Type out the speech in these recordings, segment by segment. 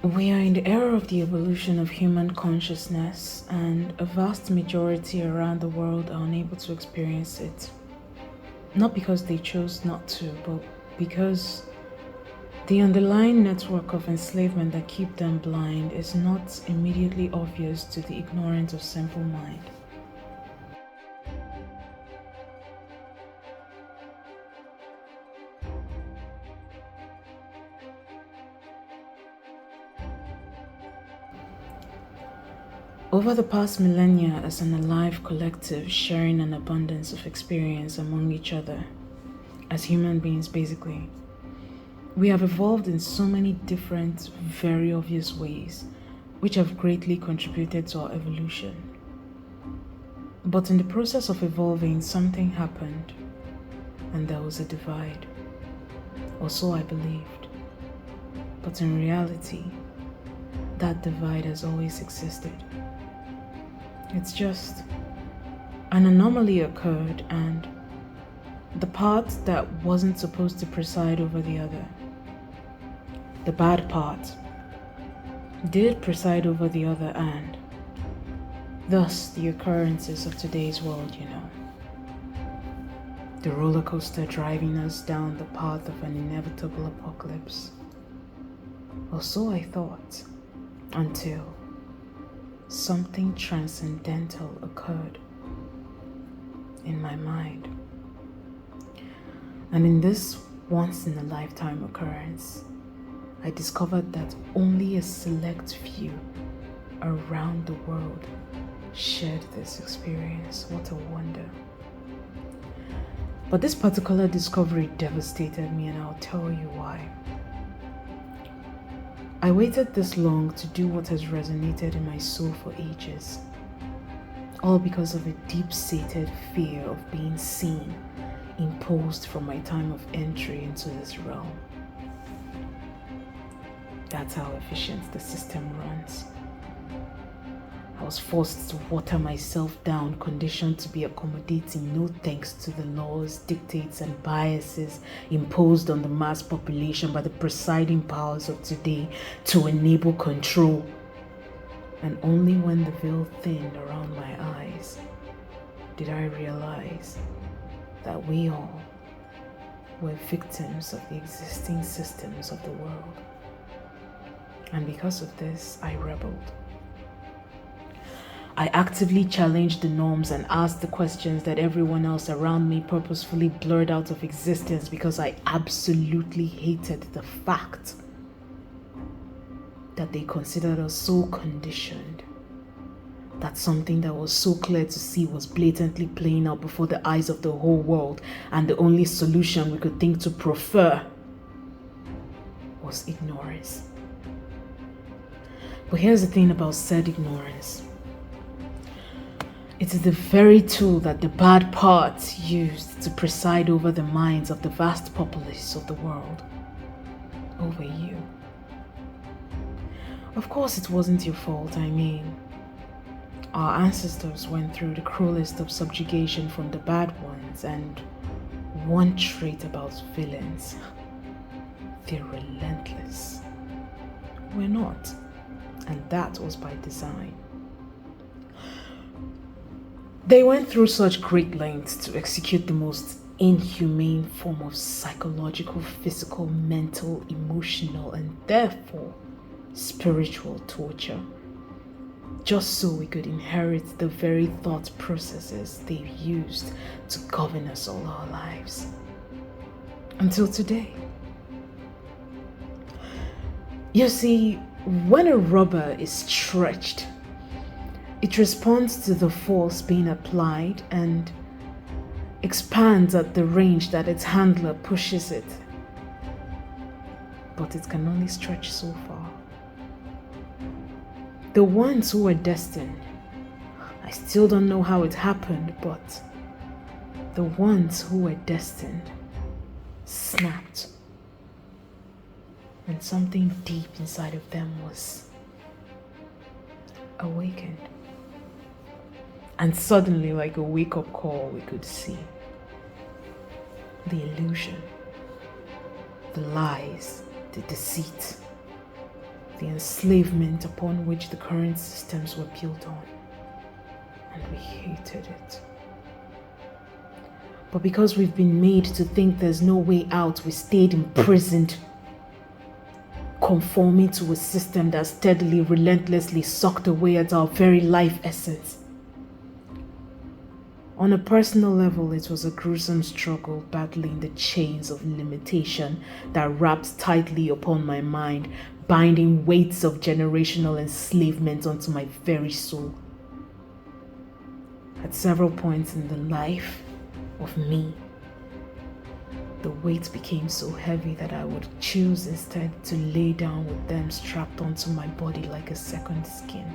We are in the era of the evolution of human consciousness, and a vast majority around the world are unable to experience it. Not because they chose not to, but because the underlying network of enslavement that keep them blind is not immediately obvious to the ignorant or simple mind. Over the past millennia, as an alive collective sharing an abundance of experience among each other, as human beings basically, we have evolved in so many different, very obvious ways, which have greatly contributed to our evolution. But in the process of evolving, something happened, and there was a divide. Or so I believed. But in reality, that divide has always existed. It's just an anomaly occurred, and the part that wasn't supposed to preside over the other, the bad part, did preside over the other, and thus the occurrences of today's world, the roller coaster driving us down the path of an inevitable apocalypse. Or so I thought, until something transcendental occurred in my mind. And in this once-in-a-lifetime occurrence, I discovered that only a select few around the world shared this experience. What a wonder. But this particular discovery devastated me, and I'll tell you why. I waited this long to do what has resonated in my soul for ages, all because of a deep-seated fear of being seen, imposed from my time of entry into this realm. That's how efficient the system runs. I was forced to water myself down, conditioned to be accommodating, no thanks to the laws, dictates, and biases imposed on the mass population by the presiding powers of today to enable control. And only when the veil thinned around my eyes did I realize that we all were victims of the existing systems of the world. And because of this, I rebelled. I actively challenged the norms and asked the questions that everyone else around me purposefully blurred out of existence, because I absolutely hated the fact that they considered us so conditioned, that something that was so clear to see was blatantly playing out before the eyes of the whole world, and the only solution we could think to prefer was ignorance. But here's the thing about said ignorance. It is the very tool that the bad parts used to preside over the minds of the vast populace of the world, over you. Of course, it wasn't your fault. I mean, our ancestors went through the cruelest of subjugation from the bad ones, and one trait about villains: they're relentless. We're not, and that was by design. They went through such great lengths to execute the most inhumane form of psychological, physical, mental, emotional, and therefore spiritual torture, just so we could inherit the very thought processes they've used to govern us all our lives. Until today. You see, when a rubber is stretched, it responds to the force being applied and expands at the range that its handler pushes it. But it can only stretch so far. The ones who were destined, I still don't know how it happened, but the ones who were destined snapped. And something deep inside of them was awakened. And suddenly, like a wake-up call, we could see the illusion, the lies, the deceit, the enslavement upon which the current systems were built on, and we hated it. But because we've been made to think there's no way out, we stayed imprisoned, conforming to a system that steadily, relentlessly sucked away at our very life essence. On a personal level, it was a gruesome struggle battling the chains of limitation that wrapped tightly upon my mind, binding weights of generational enslavement onto my very soul. At several points in the life of me, the weight became so heavy that I would choose instead to lay down with them strapped onto my body like a second skin.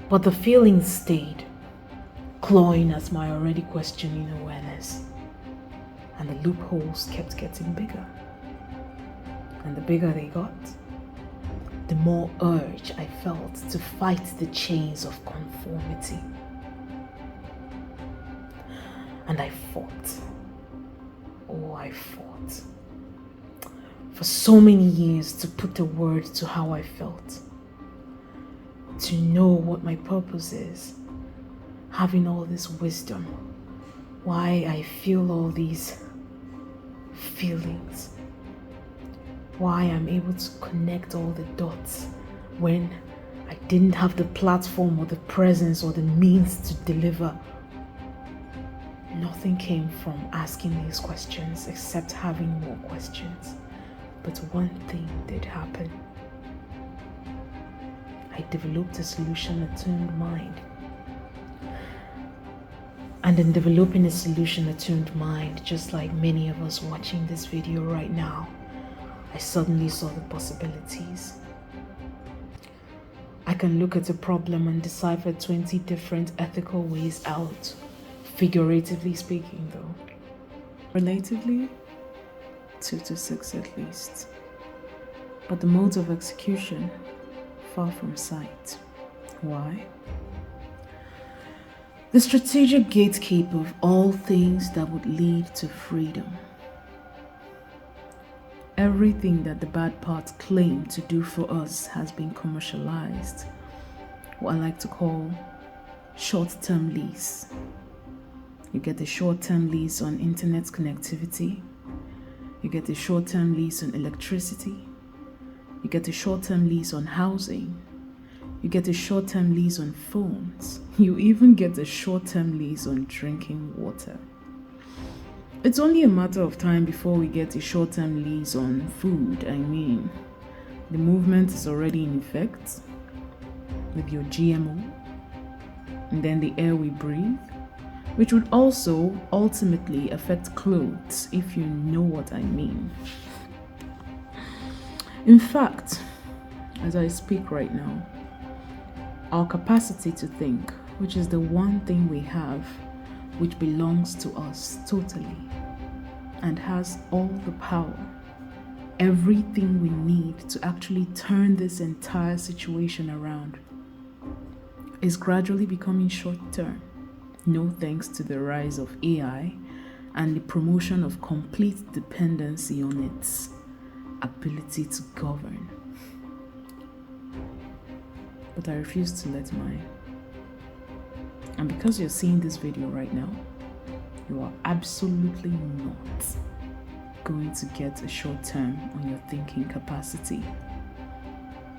But the feelings stayed, clawing at my already questioning awareness, and the loopholes kept getting bigger. And the bigger they got, the more urge I felt to fight the chains of conformity. And I fought. Oh, I fought. For so many years to put a word to how I felt. To know what my purpose is. Having all this wisdom. Why I feel all these feelings. Why I'm able to connect all the dots when I didn't have the platform or the presence or the means to deliver. Nothing came from asking these questions except having more questions. But one thing did happen. I developed a solution-attuned mind. And in developing a solution-attuned mind, just like many of us watching this video right now, I suddenly saw the possibilities. I can look at a problem and decipher 20 different ethical ways out. Figuratively speaking, though. Relatively, 2 to 6 at least. But the modes of execution, far from sight. Why? The strategic gatekeeper of all things that would lead to freedom. Everything that the bad parts claim to do for us has been commercialized. What I like to call short-term lease. You get a short-term lease on internet connectivity. You get a short-term lease on electricity. You get a short-term lease on housing. You get a short-term lease on phones. You even get a short-term lease on drinking water. It's only a matter of time before we get a short-term lease on food. I mean, the movement is already in effect with your GMO, and then the air we breathe, which would also ultimately affect clothes, if you know what I mean. In fact, as I speak right now, our capacity to think, which is the one thing we have which belongs to us totally and has all the power, everything we need to actually turn this entire situation around, is gradually becoming short-term. No thanks to the rise of AI and the promotion of complete dependency on its ability to govern. But I refuse to let mine. And because you're seeing this video right now, you are absolutely not going to get a short term on your thinking capacity,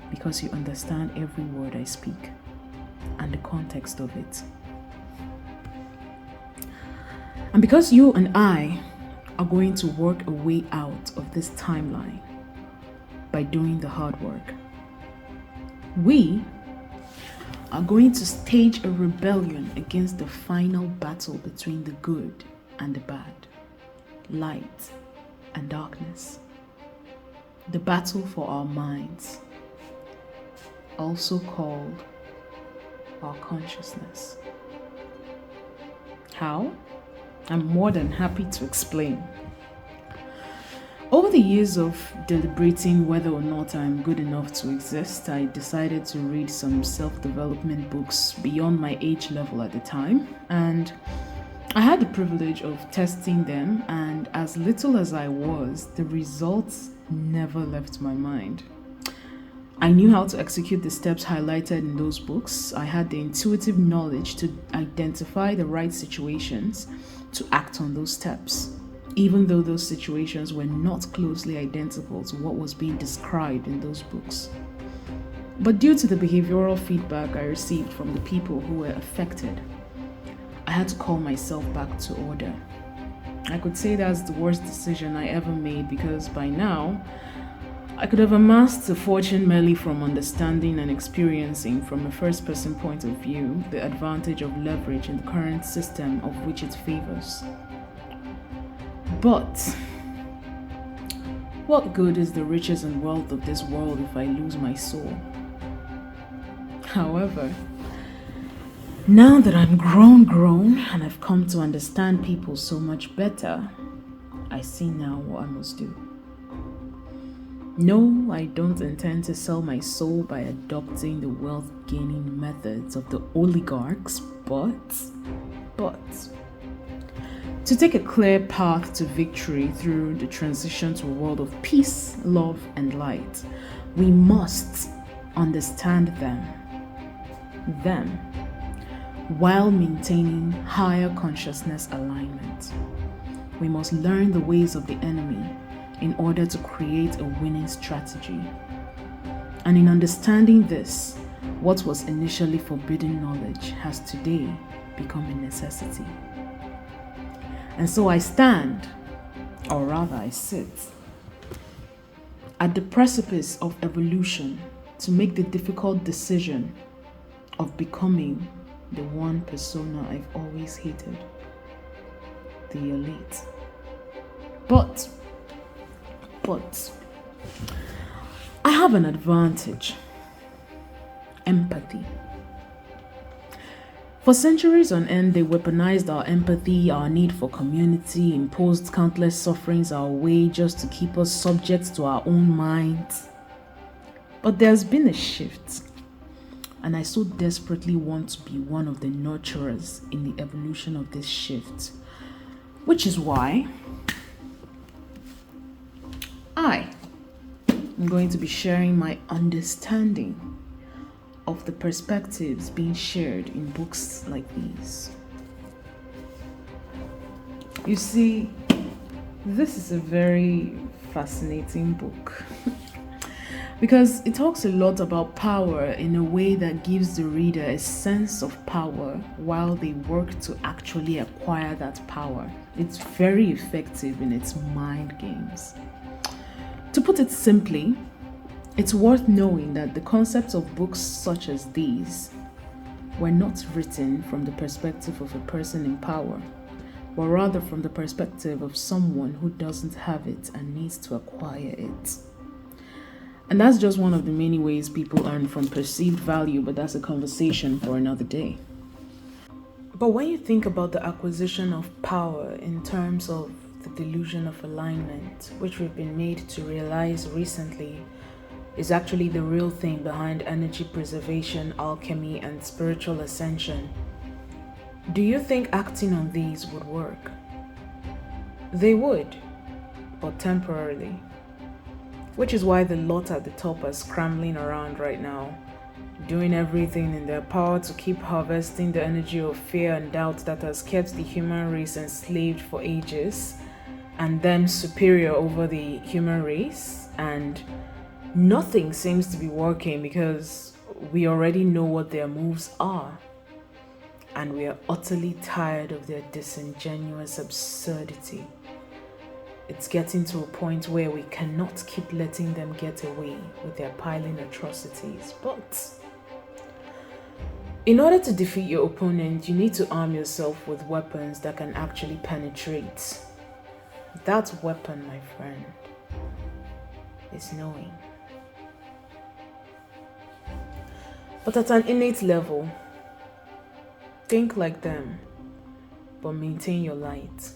because you understand every word I speak and the context of it. And because you and I are going to work a way out of this timeline by doing the hard work, we are going to stage a rebellion against the final battle between the good and the bad, light and darkness. The battle for our minds, also called our consciousness. How? I'm more than happy to explain. Over the years of deliberating whether or not I'm good enough to exist, I decided to read some self-development books beyond my age level at the time, and I had the privilege of testing them, and as little as I was, the results never left my mind. I knew how to execute the steps highlighted in those books. I had the intuitive knowledge to identify the right situations to act on those steps, even though those situations were not closely identical to what was being described in those books. But due to the behavioral feedback I received from the people who were affected, I had to call myself back to order. I could say that's the worst decision I ever made because by now, I could have amassed a fortune merely from understanding and experiencing from a first person point of view the advantage of leverage in the current system of which it favors. But what good is the riches and wealth of this world if I lose my soul? However, now that I'm grown, and I've come to understand people so much better, I see now what I must do. No, I don't intend to sell my soul by adopting the wealth-gaining methods of the oligarchs, but to take a clear path to victory through the transition to a world of peace, love, and light, we must understand them, while maintaining higher consciousness alignment. We must learn the ways of the enemy in order to create a winning strategy. And in understanding this, what was initially forbidden knowledge has today become a necessity. And so I stand, or rather I sit, at the precipice of evolution to make the difficult decision of becoming the one persona I've always hated, the elite. But I have an advantage: empathy. For centuries on end, they weaponized our empathy, our need for community, imposed countless sufferings our way just to keep us subject to our own minds. But there's been a shift, and I so desperately want to be one of the nurturers in the evolution of this shift, which is why I'm going to be sharing my understanding of the perspectives being shared in books like these. You see, this is a very fascinating book because it talks a lot about power in a way that gives the reader a sense of power while they work to actually acquire that power. It's very effective in its mind games. To put it simply, it's worth knowing that the concepts of books such as these were not written from the perspective of a person in power, but rather from the perspective of someone who doesn't have it and needs to acquire it. And that's just one of the many ways people earn from perceived value, but that's a conversation for another day. But when you think about the acquisition of power in terms of the delusion of alignment, which we've been made to realize recently is actually the real thing behind energy preservation, alchemy, and spiritual ascension, do you think acting on these would work? They would, but temporarily. Which is why the lot at the top are scrambling around right now, doing everything in their power to keep harvesting the energy of fear and doubt that has kept the human race enslaved for ages, and them superior over the human race, and nothing seems to be working because we already know what their moves are, and we are utterly tired of their disingenuous absurdity. It's getting to a point where we cannot keep letting them get away with their piling atrocities. But in order to defeat your opponent, you need to arm yourself with weapons that can actually penetrate. That weapon, my friend, is knowing. But at an innate level, think like them, but maintain your light.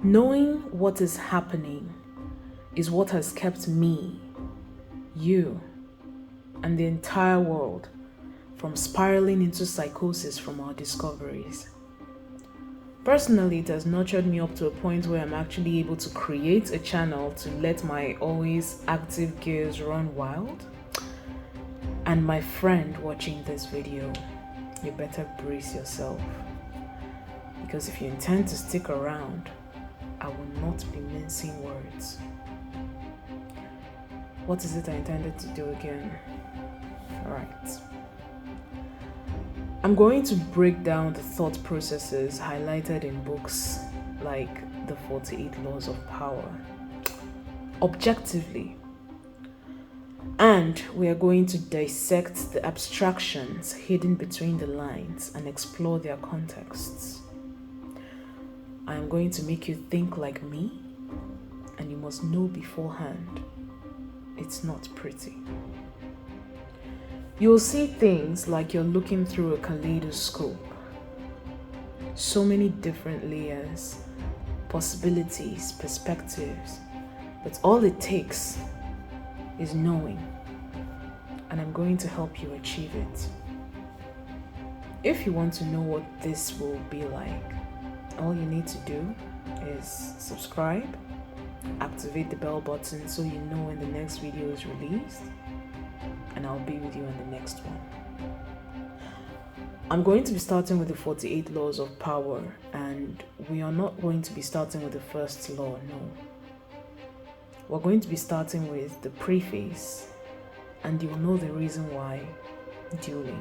Knowing what is happening is what has kept me, you, and the entire world from spiraling into psychosis from our discoveries. Personally, it has nurtured me up to a point where I'm actually able to create a channel to let my always active gears run wild. And my friend watching this video, you better brace yourself, because if you intend to stick around, I will not be mincing words. What is it I intended to do again? Alright. I'm going to break down the thought processes highlighted in books like The 48 Laws of Power, objectively. And we are going to dissect the abstractions hidden between the lines and explore their contexts. I am going to make you think like me, and you must know beforehand, it's not pretty. You'll see things like you're looking through a kaleidoscope. So many different layers, possibilities, perspectives, but all it takes is knowing, and I'm going to help you achieve it. If you want to know what this will be like, all you need to do is subscribe, activate the bell button so you know when the next video is released, and I'll be with you in the next one. I'm going to be starting with the 48 laws of power, and we are not going to be starting with the first law, no. We're going to be starting with the preface, and you will know the reason why duly.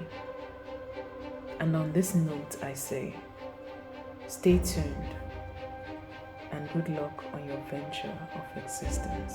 And on this note, I say, stay tuned and good luck on your venture of existence.